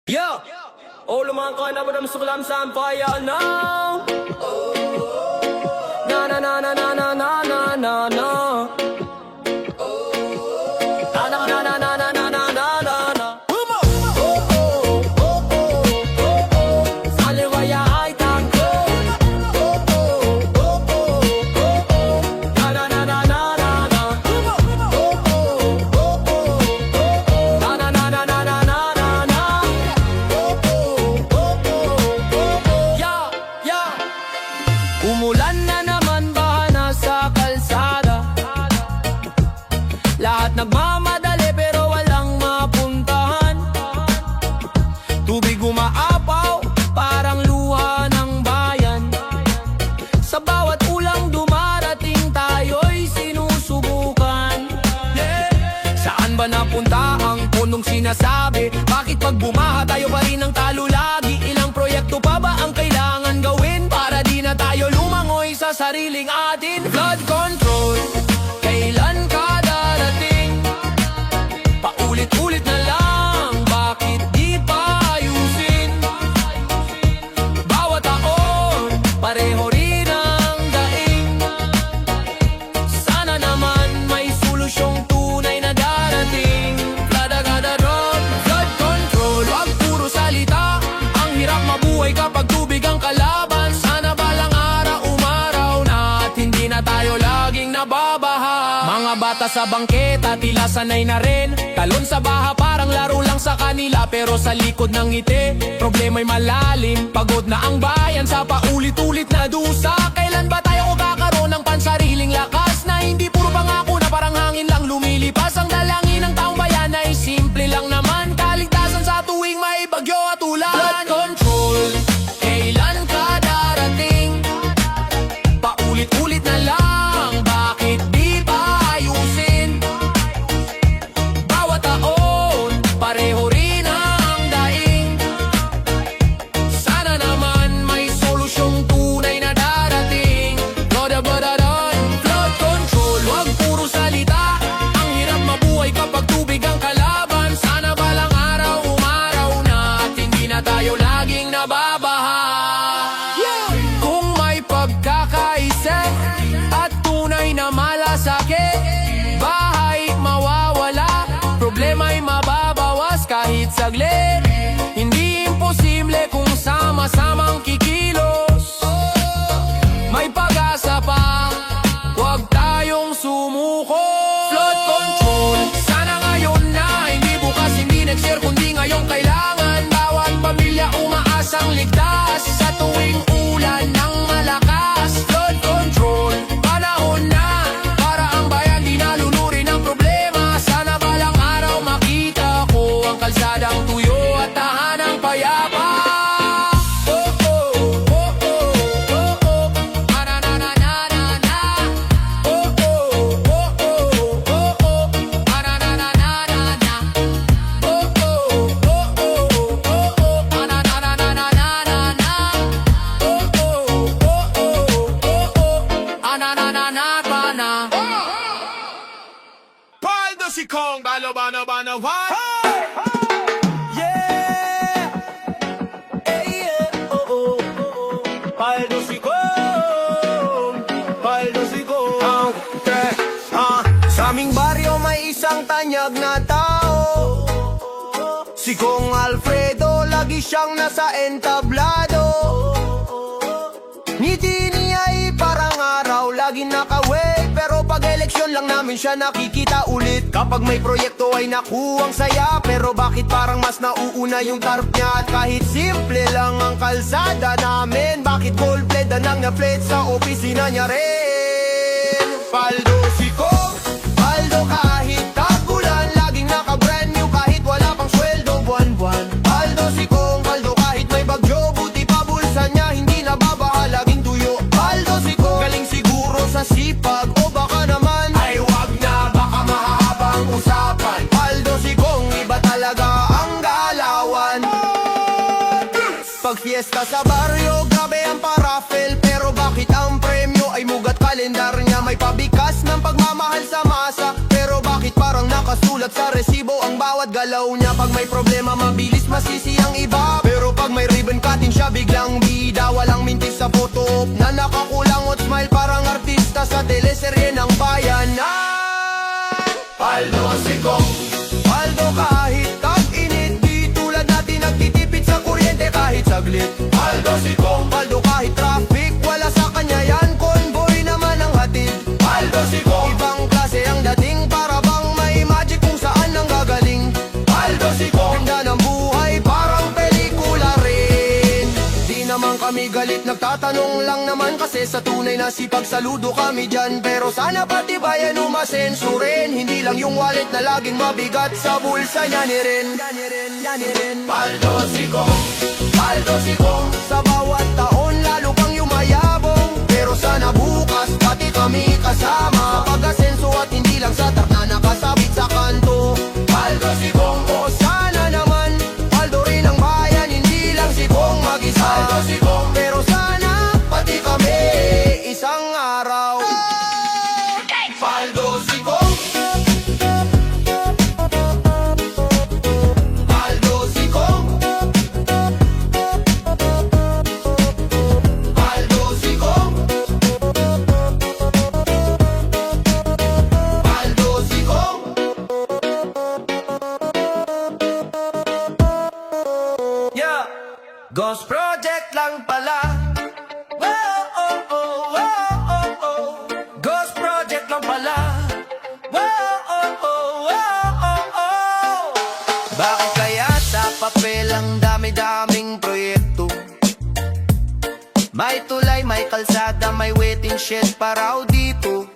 Yo! Oğlum kaynamadım sıkılam sen fire now. Na na na na na na na na na na. Na na na na na na na na na na na. Salivaya ay tango. Na na na na na na na. Na na na na na na na na na. Umulan na naman ba nasa kalsada? Lahat nagmamadali pero walang mapuntahan. Tubig umaapaw, parang luha ng bayan. Sa bawat ulang dumarating tayo'y sinusubukan. Saan ba napunta ang punong sinasabi? Bakit pag bumaha tayo pa rin ang talo lagi? Ilang proyekto pa ba ang kailangan gawin para di na tayo lumangoy sa sariling atin? Flood control, kailan ka darating? Paulit-ulit na lang, bakit di pa ayusin? Bawat taon, pareho rin ang daing. Sana naman may solusyong tunay na darating. Flood agad road, flood control, wag puro salita. Ang hirap mabuhay kapag tubig ang kalaban. Sana balang araw umaraw na at hindi na tayo laging nababaha. Mga bata sa bangketa tila sanay na rin. Talon sa baha parang laro lang sa kanila. Pero sa likod ng ngiti, problema'y malalim. Pagod na ang bayan sa paulit-ulit na dusa. Kailan ba tayo kakaroon ng pansariling lakas? Na hindi puro pangako na parang hangin lang lumilipas. Ang dalangin ng taong bayan ay simple lang naman. Kaligtasan sa tuwing may bagyo at ulan. Flood control, kailan ka darating? Paulit-ulit na lang, bakit di pa ayusin? Bawat taon, pareho rin ang daing. Sana naman may solusyong tunay na darating. Flood control, wag puro salita. Ang hirap mabuhay kapag tubig ang kalaban. Sana balang araw umaraw na at hindi na tayo laging nababaha. Kung may pagkakaisip at tunay na malasakit, bahay mawawala, problema'y mababawas kahit saglit. Hindi imposible kung sama-samang kikilos. May pag-asa pa, huwag tayong sumuko. Flood control, sana ngayon na, hindi bukas, hindi next year, kundi ngayong kailangan. Bawat pamilya umaasang ligtas sa tuwing ulan ng malakas. Flood control, panahon na para ang bayan di naluluri ng problema. Sana balang araw makita ko ang kalsadang tuyo at tahanang payapa. Oh oh, oh oh, oh oh, na na na na na na. Oh oh, oh oh, oh oh, na na na na na na. Oh oh, oh oh, oh oh, na na na na na na na. Oh oh, oh oh, oh oh, na na na na na. Paldo si Kong, balo bano bano why? Yeah, oh oh, Paldo si Kong, Paldo si Kong. Sa aming baryo may isang tanyag na tao, si Kong Alfredo, lagi siyang nasa entablado. Ngiti niya'y parang araw, lagi naka-wave. Pero pag eleksyon lang namin siya nakikita ulit. Kapag may proyekto ay nakuwang saya. Pero bakit parang mas nauuna yung tarp niya? At kahit simple lang ang kalsada namin, bakit gold-plate na nang na-plate sa opisina niya rin? Paldo si Kong, Paldo kahit tagulan, laging naka-brand new kahit wala pang sweldo buwan-buwan. Paldo si Kong, Paldo kahit may bagyo, buti pa bulsa niya hindi nababaha, laging tuyo. Paldo si Kong, galing siguro sa sipag, o baka naman ay wag na, baka mahahaba ang usapan. Paldo si Kong, iba talaga ang galawan. Pag fiesta sa baryo, grabe ang paraffel. Pero bakit ang premyo ay mugat kalendar niya? May pabikas ng pagmamahal sa masa. Pero bakit parang nakasulat sa resibo ang bawat galaw niya? Pag may problema mabilis masisi ang siya biglang bida. Walang mintis sa photo op na nakakulangot smile, parang artista sa teleserye ng bayanan. Paldo si Kong, Paldo kahit tag-init, di tulad natin nagtitipid sa kuryente kahit saglit. Paldo si Kong, Paldo kahit traffic, wala sa kanya yan, convoy naman ang hatid. Paldo si Kong, ibang klase ang dating, para bang may magic kung saan ang gagaling. Paldo si Kong, ganda ng buhay, parang pelikula rin. Di naman kami galit, nagtatanong lang naman kasi sa tunay na sipag saludo kami dyan. Pero sana pati bayan umasensurin, hindi lang yung wallet na laging mabigat sa bulsa niya ni rin. Paldo si Kong, Paldo si Kong, sa bawat taon lalo pang yumayabong. Pero sana bukas pati kami kasama sa pag-asenso at hindi lang sa tak na nakasabit sa kanto. Paldo si Kong, o sana naman Paldo rin ang bayan, hindi lang si Kong mag-isa. Paldo si Kong, pero sana pati kami isang araw. Paldo si Kong, Paldo si Kong, Paldo si Kong, Paldo si Kong. Yeah, Ghost Project lang pala. Wow, oh, oh, wow, oh, oh. Ghost Project lang pala. Wow, oh, oh, wow, oh, oh. Bakit kaya sa papel ang dami-daming proyekto? May tulay, may kalsada, may waiting shed pa raw dito.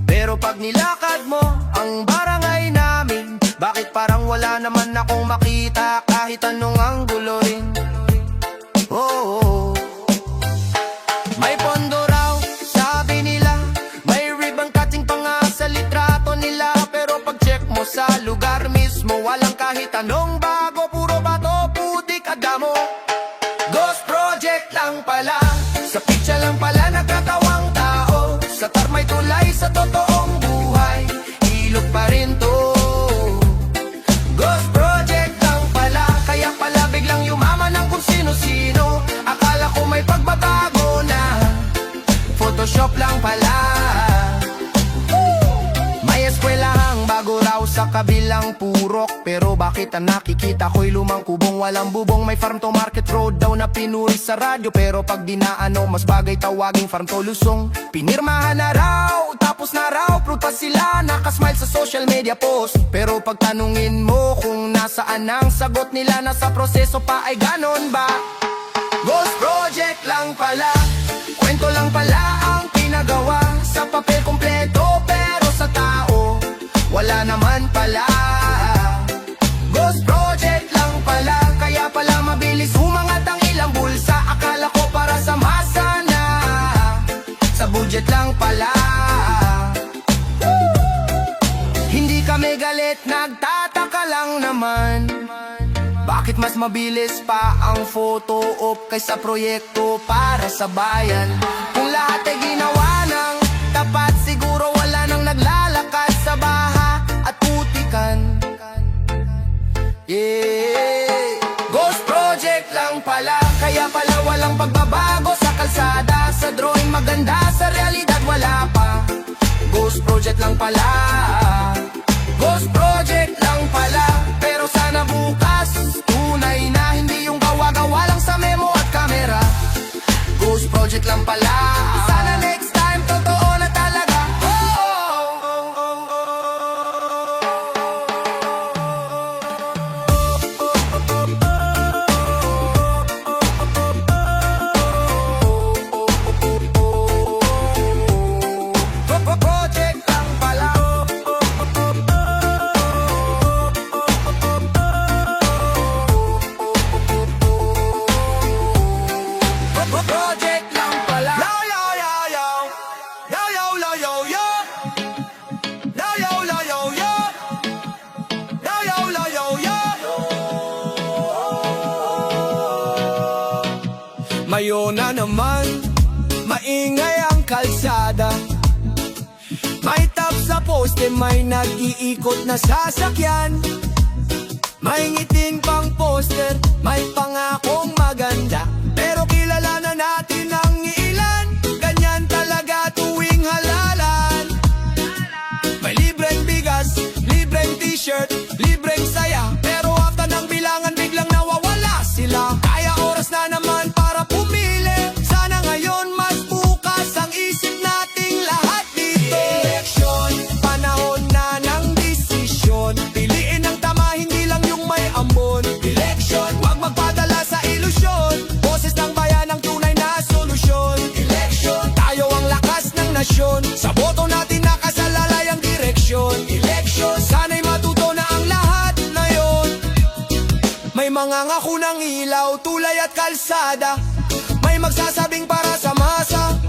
Pero pag nilakad mo ang barangay namin, bakit parang wala naman akong makita kahit anong anggulo rin? Oh, oh, oh. May pondo raw, sabi nila, may ribbon cutting pa nga sa litrato nila. Pero pag check mo sa lugar mismo, walang kahit anong bago, puro bato, putik at damo. Ghost Project lang pala, sa picture lang pala nagkatawang tao. Sa tarmay tulay, sa totoong buhay, ilog pa rin to. Ghost Project lang pala, kaya pala biglang yumaman ng kung sino-sino. Akala ko may pagbabago na, Photoshop lang pala. May eskwelahang bago raw sa kabilang purok, pero bakit ang nakikita ko'y lumang kubong walang bubong? May farm to market road daw na pinuri sa radyo, pero pag dinaano mas bagay tawaging farm to lusong. Pinirmahan na raw, tapos na raw, proof pa sila, nakasmile sa social media post. Pero pag tanungin mo kung nasaan ang sagot nila, nasa proseso pa, ay ganon ba? Ghost Project lang pala, kwento lang pala ang pinagawa. Sa papel kompleto pero sa tao wala naman pala. Ghost Project lang pala, kaya pala mabilis humangat ang ilang bulsa. Akala ko para sa masa na, sa budget lang pala. Hindi kami galit, nagtataka lang naman, bakit mas mabilis pa ang photo op kaysa proyekto para sa bayan? Kung lahat ay ginawa ng tapat, siguro wala nang naglalakad sa baha at putikan. Yeah, Ghost Project lang pala, kaya pala walang pagbabago sa kalsada. Sa drawing maganda, sa realidad wala pa. Ghost Project lang pala, Ghost Project lang pala. Pero sana bukas tunay na, hindi yung gawa-gawa lang sa memo at camera. Ghost Project lang pala, sana next time totoo na talaga. Project lang pala. Project lang pala. Yo yo yo yo, yo yo yo yo yo, yo yo yo yo yo, yo yo yo yo yo. Mayo na naman, maingay ang kalsada. May tap sa poste, may nag-iikot na sasakyan. May ngiting pang poster, may pangakong maganda. unang ilaw, tulay at kalsada. May magsasabing para sa masa,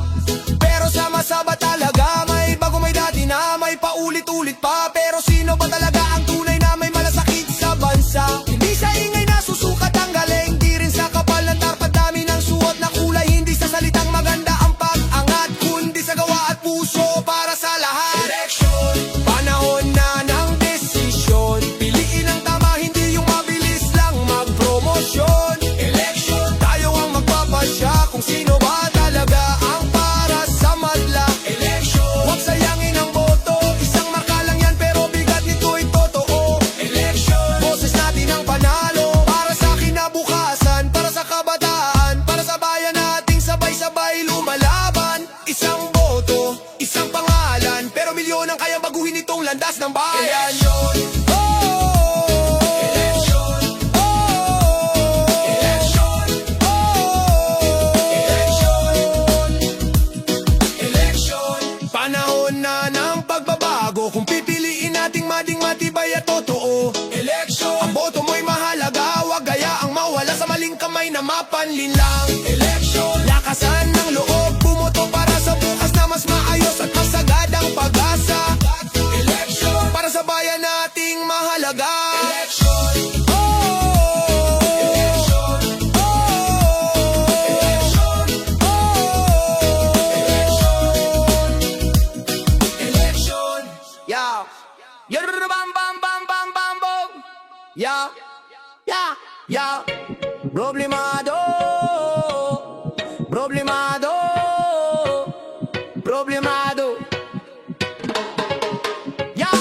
pero sa masa ba talaga? May bago, may dati na, may paulit-ulit pa. Pero sino ba talaga ang tunay na may malasakit sa bansa? Hindi sa ingay na susukat ang galing, di rin sa kapal ng tarpad, dami ng suot na kulay. Hindi sa salitang maganda ang pag-angat, kundi sa gawa at puso para sa lahat. Election, panahon na ng desisyon. Piliin ang tama, hindi yung mabilis lang magpromosyon. Election, tayo ang magpapasya kung sino ba talaga ang para sa madla. Election, huwag sayangin ang boto, isang marka lang yan pero bigat nito'y totoo. Election, boses natin ang panalo para sa kinabukasan, para sa kabataan, para sa bayan nating sabay-sabay lumalaban. Isang boto, isang pangalan, pero milyon ang kayang baguhin itong landas ng bayan. Election, election, election, election. Panahon na ng pagbabago, kung pipiliin nating mading matibay at totoo. Election, ang boto mo'y mahalaga, wag gayaang mawala sa maling kamay na mapanlinlang. Election, lakasan ng loob, bumoto para sa bukas na mas maayos at masagadang pag-asa. Election, para sa bayan nating mahalaga. Election, election, election, election. Yeah, bam bam bam bam bam bom. Yeah, yeah, yeah. Problemado, problemado, problemado. Yeah,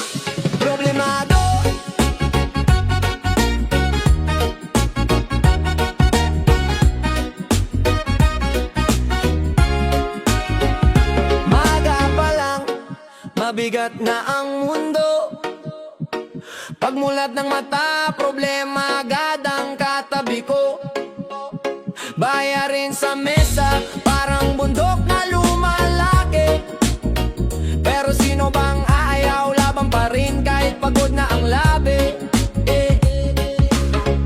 problemado. Maga pa lang, mabigat na ang mundo. Pagmulat ng mata, problema agad ang katabi ko. Bayarin sa mesa, parang bundok na lumalaki. Pero sino bang aayaw, laban pa rin kahit pagod na ang labi.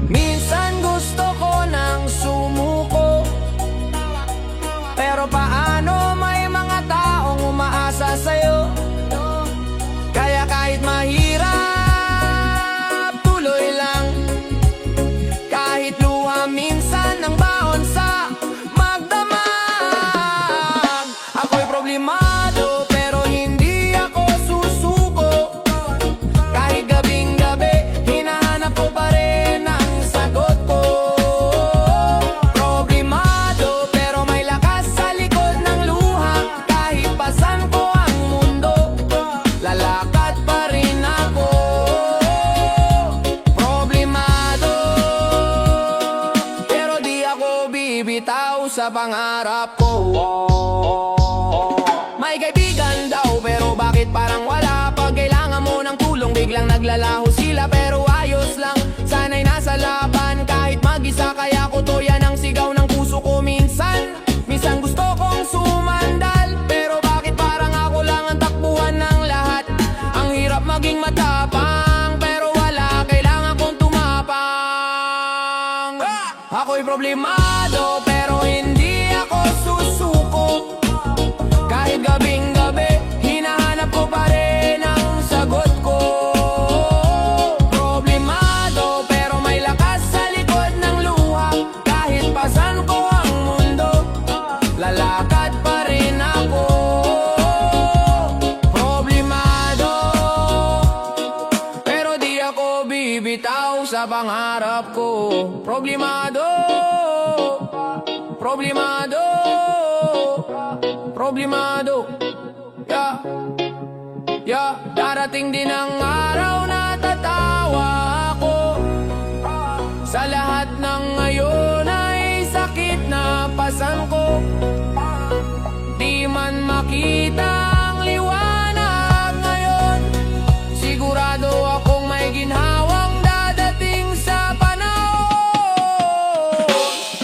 Minsan gusto ko nang sumuko, pero paano may mga taong umaasa sa'yo? Kaya kahit mahirap, tuloy lang. Kahit luha minsan ang baon sa magdamag. Ako'y problemado pero hindi ako susuko. Kahit gabing gabi, hinahanap ko pa rin ang sagot ko. Problemado pero may lakas sa likod ng luha. Kahit pasan ko ang mundo, lalakad pa rin ako. Problemado pero di ako bibitaw sa pangarap ko. May kaibigan daw pero bakit parang wala? Pag kailangan mo ng tulong biglang naglalaho sila. Pero ayos lang, sana'y nasa laban. Kahit mag-isa kaya ko to, yan ang sigaw ng puso ko. Minsan gusto kong sumandal, pero bakit parang ako lang ang takbuhan ng lahat? Ang hirap maging matapang, pero wala, kailangan kong tumapang. Ako'y problemado pero hindi ako susuko. Kahit gabing gabi, hinahanap ko pa rin ang sagot ko. Problemado pero may lakas sa likod ng luha. Kahit pasan ko ang mundo, lalakad pa rin ako. Problemado pero di ako bibitaw sa pangarap ko. Problemado, problemado, problemado. Yeah, yeah. Darating din ang araw na tatawa ako. Sa lahat ng ngayon ay sakit na pasan ko. Di man makita ang liwanag ngayon, sigurado akong may ginhawang dadating sa panahon.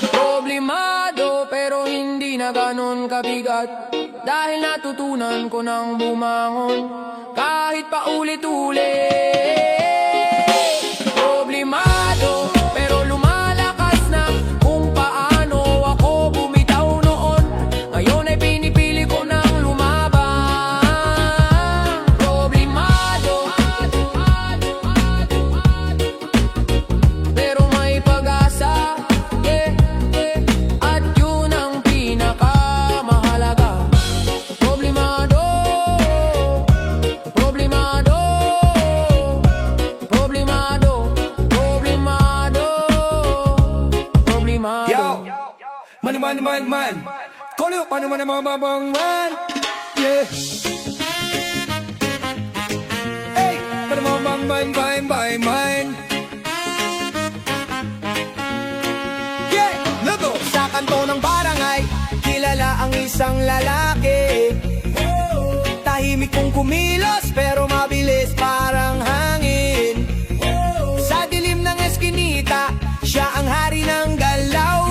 Problemado pero hindi na ganon kabigat, dahil natutunan ko ng bumangon kahit paulit-ulit. Problemado pero lumalakad man. Kolo, paano man man. Yeah. Hey, paano man. Yeah, logo. Sa kanto ng barangay, kilala ang isang lalaki. Tahimik kong kumilos pero mabilis parang hangin. Sa dilim ng eskinita, siya ang hari ng galaw.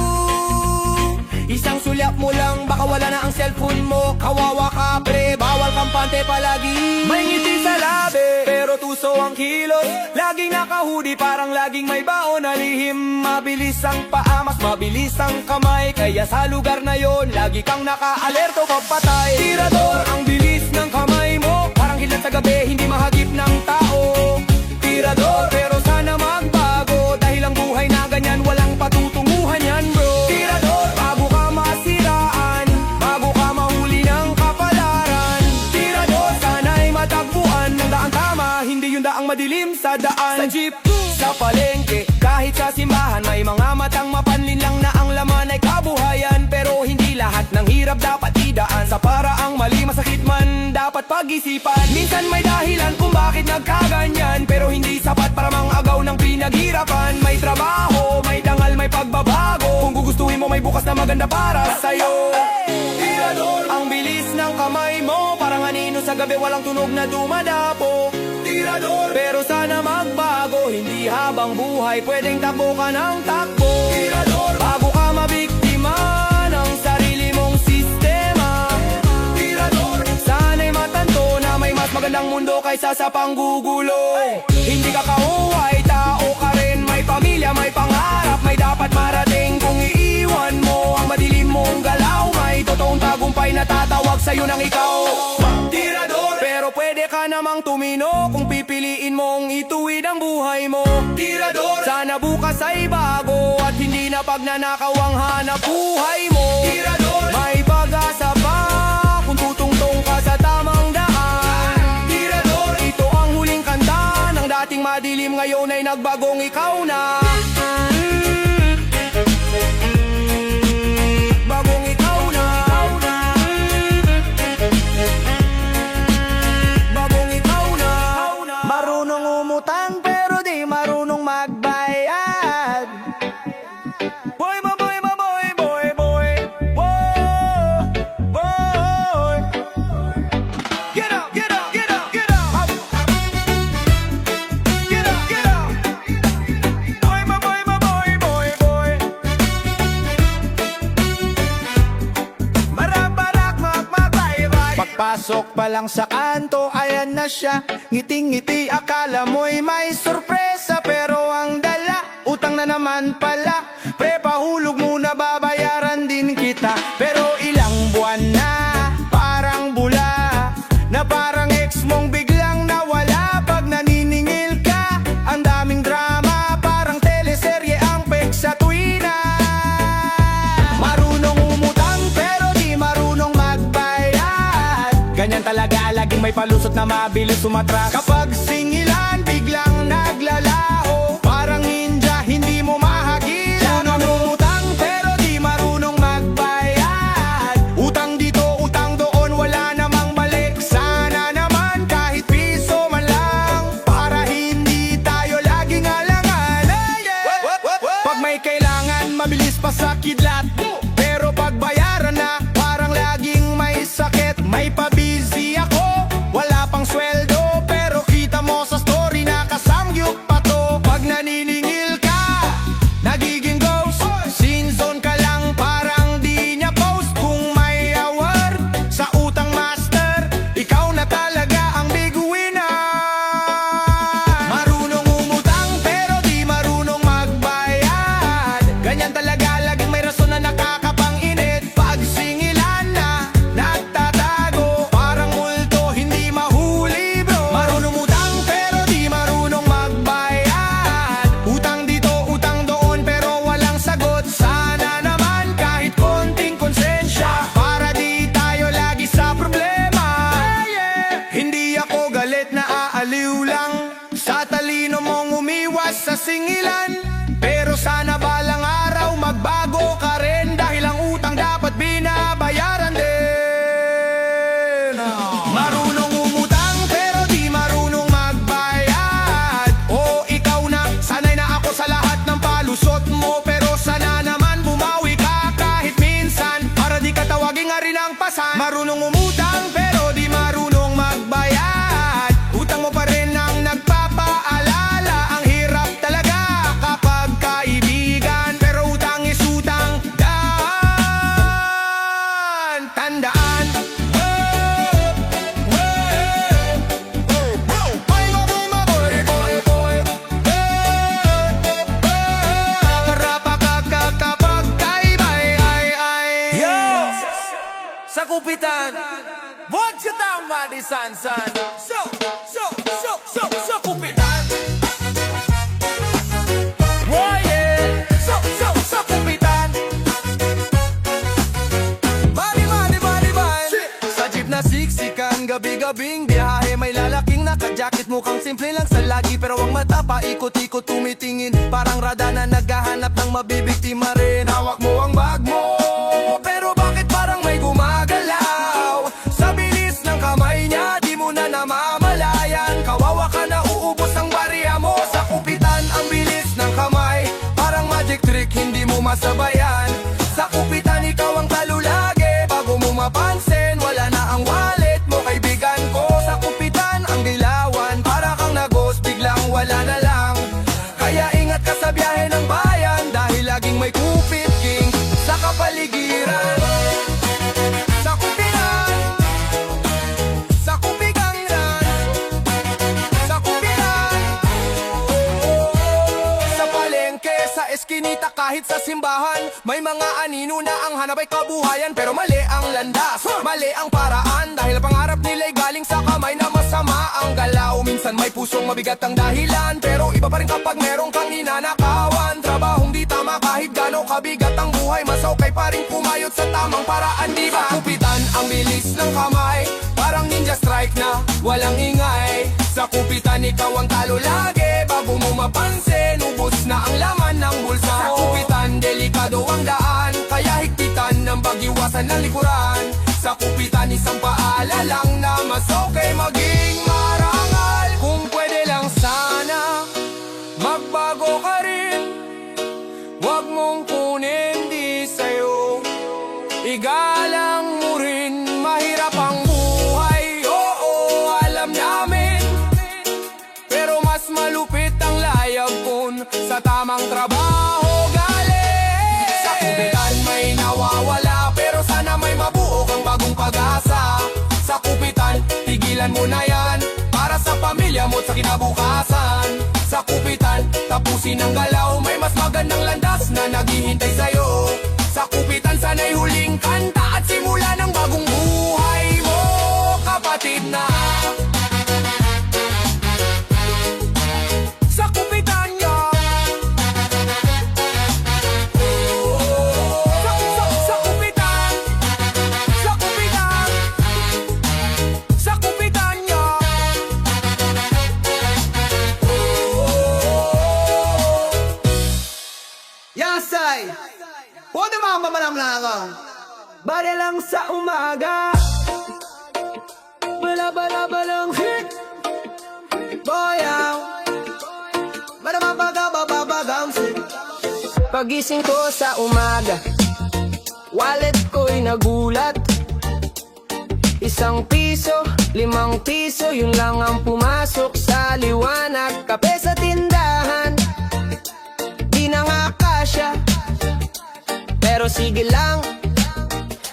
Isang sulyap mo lang, baka wala na ang cellphone mo. Kawawa ka pre, bawal kampante palagi. May ngiti sa labi, pero tuso ang kilos. Laging naka-hoodie, parang laging may baon na lihim. Mabilis ang paa, mas mabilis ang kamay. Kaya sa lugar na yon, lagi kang naka-alerto papatay. Tirador, ang bilis ng kamay mo. Parang hilan sa gabi, hindi mahagip ng tao. Tirador, pero sana magbago. Dahil ang buhay na ganyan, walang patutunguhan yan bro. Tirador, bago ka masiraan, bago ka mahuli ng kapalaran. Tirador, sana'y matagpuan ng daan tama, hindi yung daang madilim sa daan. Sa jeep, sa palengke, kahit sa simbahan, may mga matang mapanlin lang na ang laman ay kabuhayan. Pero hindi lahat ng hirap dapat idaan. Sa paraang mali, masakit man, dapat pag-isipan. Minsan may dahilan kung bakit nagkaganyan, pero hindi sapat para mangagaw ng pinaghirapan. May trabaho, may dangal, may pagbabago. Kung gugustuhin mo, may bukas na maganda para sa'yo. Tirador, ang bilis ng kamay mo, parang anino sa gabi, walang tunog na dumadapo. Tirador, pero sana magbago, hindi habang buhay pwedeng takbo ka ng takbo. Tirador, bago ka mabiktima ng sarili mong sistema. Tirador, sana'y matanto na may mas magandang mundo kaysa sa panggugulo. Hindi ka kahuway, tao ka rin, may pamilya, may pangarap, may dapat marating. Kung iiwan mo ang madilim mong galaw, may totoong tagumpay na tatawag sa'yo ng ikaw. Tirador, pero pwede ka namang tumino kung pipiliin mong ituwid ang buhay mo. Tirador, sana bukas ay bago at hindi na pagnanakaw ang hanap buhay mo. Tirador, may pag-asa pa kung tutungtong ka sa tamang daan. Tirador, ito ang huling kanta ng dating madilim, ngayon ay nagbagong ikaw na. Bagong ikaw na. Bagong ikaw na. Marunong umutang pero di marunong magbayad. Boy, boy, boy, boy, boy, boy. Boy. Get up, get up, get up, get up. Get up, get up. Boy, boy, boy, boy, boy. Marabarak, magmabay-bay. Pagpasok pa lang sa kanto, ayan na siya. Ngiting-ngiti, akala mo'y may sorpresa. Pero ang dala, utang na naman pala. Pre, pahulog muna, babayaran din kita. Pero ilang buwan na, parang bula, na parang ex mong biglang nawala. Pag naniningil ka, ang daming drama, parang teleserye ang pek sa tuwina. Marunong umutang pero di marunong magbayad. Ganyan talaga, laging may palusot na mabilis umatras. Kapag singilan, biglang naglalaho, parang ninja, hindi mo mahagilan. Umutang pero di marunong magbayad. Utang dito, utang doon, wala namang balik. Sana naman kahit piso man lang, para hindi tayo laging alangan. Pag may kailangan, mabilis pa sa kidlat. Pero pag bayaran na, parang laging may sakit. May pabisi ako, wala pang sweldo, pero kita mo sa story na kasamgyup pa to. Pag naniningil ka, nagiging ghost. Sin zone ka lang, parang di niya post. Kung may award sa utang master, ikaw na talaga ang big winner. Marunong umutang pero di marunong magbayad. Ganyan talaga, laging may rason na nakakapanginit. Pag singilan na, nagtatago, parang multo, hindi mahuli bro. Marunong utang pero di marunong magbayad. Utang dito, utang doon, pero walang sagot. Sana naman kahit konting konsensya, para di tayo lagi sa problema. Hindi ako galit, na aaliw lang sa talino mong umiwas sa singilan. Pero sana balang araw magbago ka rin, dahil ang kupitan. What you down, Madi Sansan? So, kupitan. Oh yeah, so, kupitan. Madi. Sa jeep na siksikan, gabi-gabing biyahe. May lalaking naka-jacket, mukhang simple lang sa lagi. Pero ang mata pa ikot-ikot tumitingin. Parang rada na naghahanap ng mabibiktima rin. Hawak mo ang bag mo, pero bakit parang may gumagalaw? Sa bilis ng kamay niya, di mo na namamalayan. Kawawa ka na, uubos ang barya mo. Sa kupitan, ang bilis ng kamay, parang magic trick, hindi mo masabayan. Sa kupitan, ikaw ang talo lagi. Bago mo mapansin, wala na ang wallet mo, kaibigan ko. Sa kupitan, ang dilawan, para kang nagos, biglang wala na lang. Kaya ingat ka sa biyahe ng bayan, dahil laging may kupit king sa kapaligiran. Sa kupitan, sa kupigangran, sa kupitan, sa palengke, sa eskinita, kahit sa simbahan, may mga anino na ang hanap ay kabuhayan. Pero mali ang landas, mali ang paraan, dahil ang pangarap nila'y galing sa kamay na masama ang galaw. Minsan may pusong mabigat ang dahilan, pero iba pa rin kapag merong kang ninanakawan. Trabahong di tama kahit gano'ng kabigat ang buhay, mas okay pa rin pumayot sa tamang paraan, di ba? Sa kupitan, ang bilis ng kamay, parang ninja strike na walang ingay. Sa kupitan, ikaw ang talo lagi. Bago mo mapansin, ubos na ang laman ng bulsa mo. Sa kupitan, delikado ang daan, kaya higpitan ng bagiwasan ng likuran. Sa kupitan, isang paala lang na mas okay maging marangal. Kung pwede lang sana, magbago ka rin. Huwag mong kunin di sa'yo, igalang mo rin. Mahirap ang buhay, oo, alam namin, pero mas malupit ang layag kung sa tamang trabaho galing. Sa kupitan may nawawala, pero sana may mabuo kang bagong pag-asa. Sa kupitan, tigilan mo na yan, para sa pamilya mo at sa kinabukasan. Sa kupitan, tapusin ang galaw, may mas magandang landas na naghihintay sa'yo. Sa kupitan, sana'y huling kanta at simula ng bagong buhay mo, kapatid na. Sa kupitan niya, sa kupitan, sa kupitan, sa kupitan niya. Yasay, huwag naman mamalamlangang bare lang sa umaga. Bala-bala-balang hit boyaw, bala-babaga-babagang sit. Pagising ko sa umaga, wallet ko'y nagulat. 1 piso, 5 piso, yun lang ang pumasok sa liwanag. Kape sa tindahan, di na nga kasya, pero sige lang,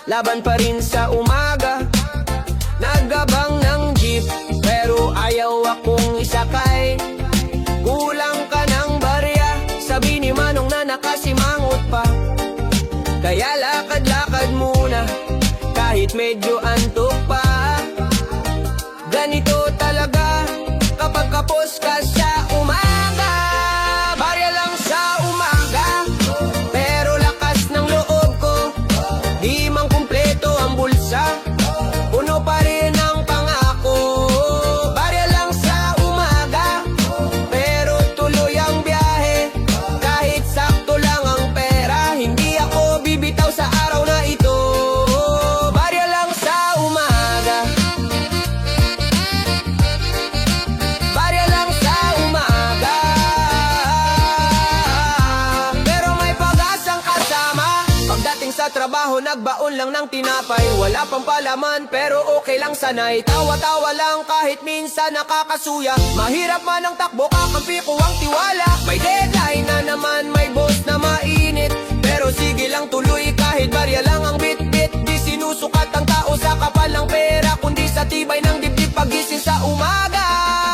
laban pa rin sa umaga. Nagabang ng jeep, pero ayaw akong isakay. Kulang ka ng barya, sabi ni Manong na nakasimangot pa. Kaya lakad-lakad muna, kahit medyo antok pa. Ganito talaga kapag kapos ka sa umaga. Barya lang sa umaga, pero lakas ng loob ko, di man kumpleto ang bulsa, puno pa rin ang pangako. Barya lang sa umaga, pero tuloy ang biyahe, kahit sakto lang ang pera, hindi ako bibitaw sa araw na ito. Barya lang sa umaga, barya lang sa umaga, pero may pag-asang kasama. Pagdating sa trabaho, nagbaon lang ng tinapay, wala pang palaman, pero okay lang sanay. Tawa-tawa lang kahit minsan nakakasuya. Mahirap man ang takbo, kakampi ko ang tiwala. May deadline na naman, may boss na mainit, pero sige lang tuloy kahit barya lang ang bit-bit. Di sinusukat ang tao sa kapal ng pera, kundi sa tibay ng dibdib pagising sa umaga.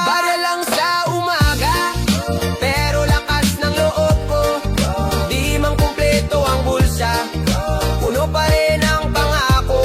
Barya lang sa umaga, pero lakas ng loob ko, di man kumpleto ang bulsa, puno pa rin ang pangako.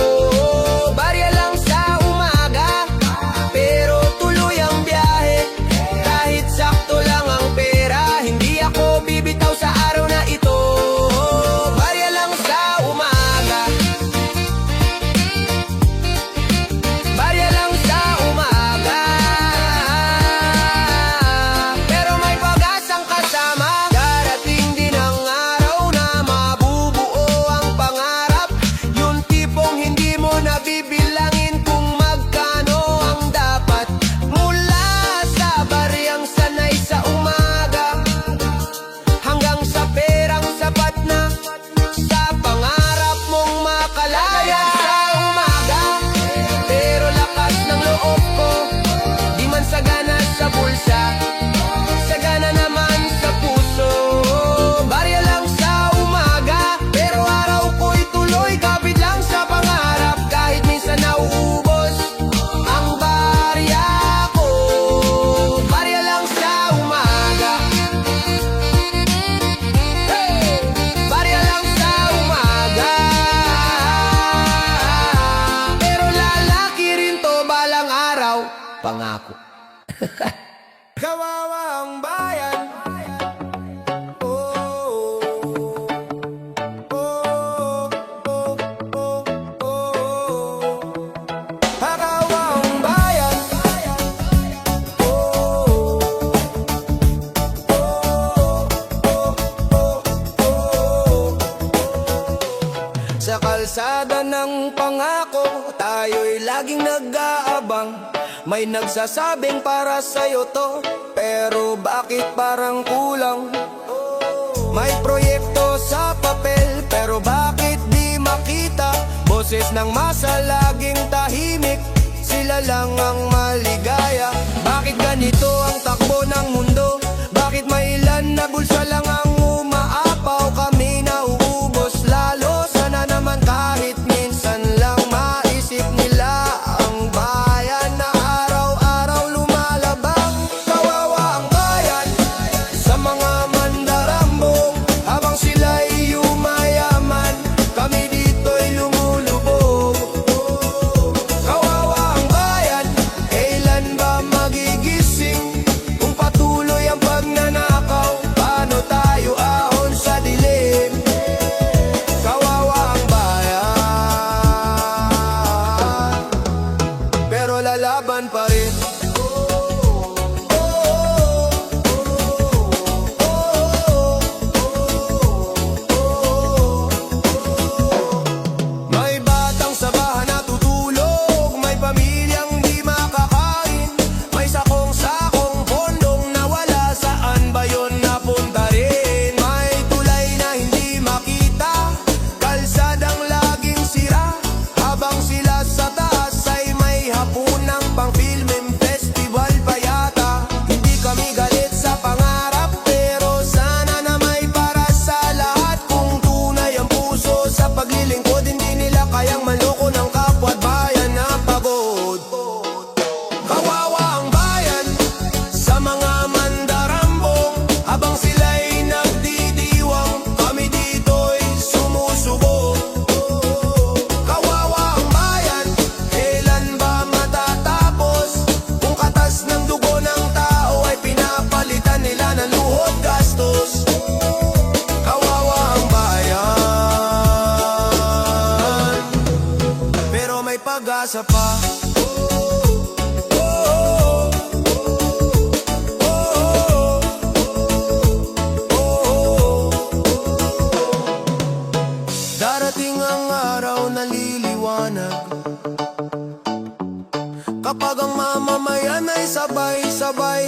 pangako. Kawawa ang bayan. Oh, oh, oh, oh, oh, oh. Kawawa ang bayan. Oh, oh, oh, oh, oh. Sa kalsada ng pangako, tayo'y laging nag-aabang. May nagsasabing para sa'yo to, pero bakit parang kulang? May proyekto sa papel, pero bakit di makita? Boses ng masa laging tahimik, sila lang ang maligaya. Bakit ganito ang takbo ng mundo? Bakit may ilan na bulsa lang ang umaapaw? Kami nauubos lalo, sana naman kahit minsan lang maisip nila ang bayan na araw-araw lumalabang. Kawawa ang bayan sa mga mandarambong, habang sila'y yumayaman, kami dito'y lumulubog. Kawawa ang bayan, kailan ba magigising? Kung patuloy ang pagnanakaw, paano tayo ahon sa dilim? Kawawa ang bayan, pero lalaban pa rin. May batang sa bahay natutulog, may pamilyang di makakain, may sakong-sakong pondong nawala, saan ba yun napunta rin? May tulay na hindi makita, kalsadang laging sira, habang sila sa taas ay may hapunang pang film festival pa yata. Hindi kami galit sa pangarap, pero sana na may para sa lahat. Kung tunay ang puso sa paglilingkod, hindi nila kayang manloko ng kapwa at bayan na pagod. Kawawa ang bayan sa mga mandarambong, habang sila'y nagdidiwang, kami dito'y sumusubok. Kawawa ang bayan, kailan ba matatapos? Kung katas ng dugo ng tao ay pinapalitan nila ng luhod gastos. Kawawa ang bayan, pero may pag-asa pa. Darating ang araw na liliwanag, kapag ang mamamayan ay sabay-sabay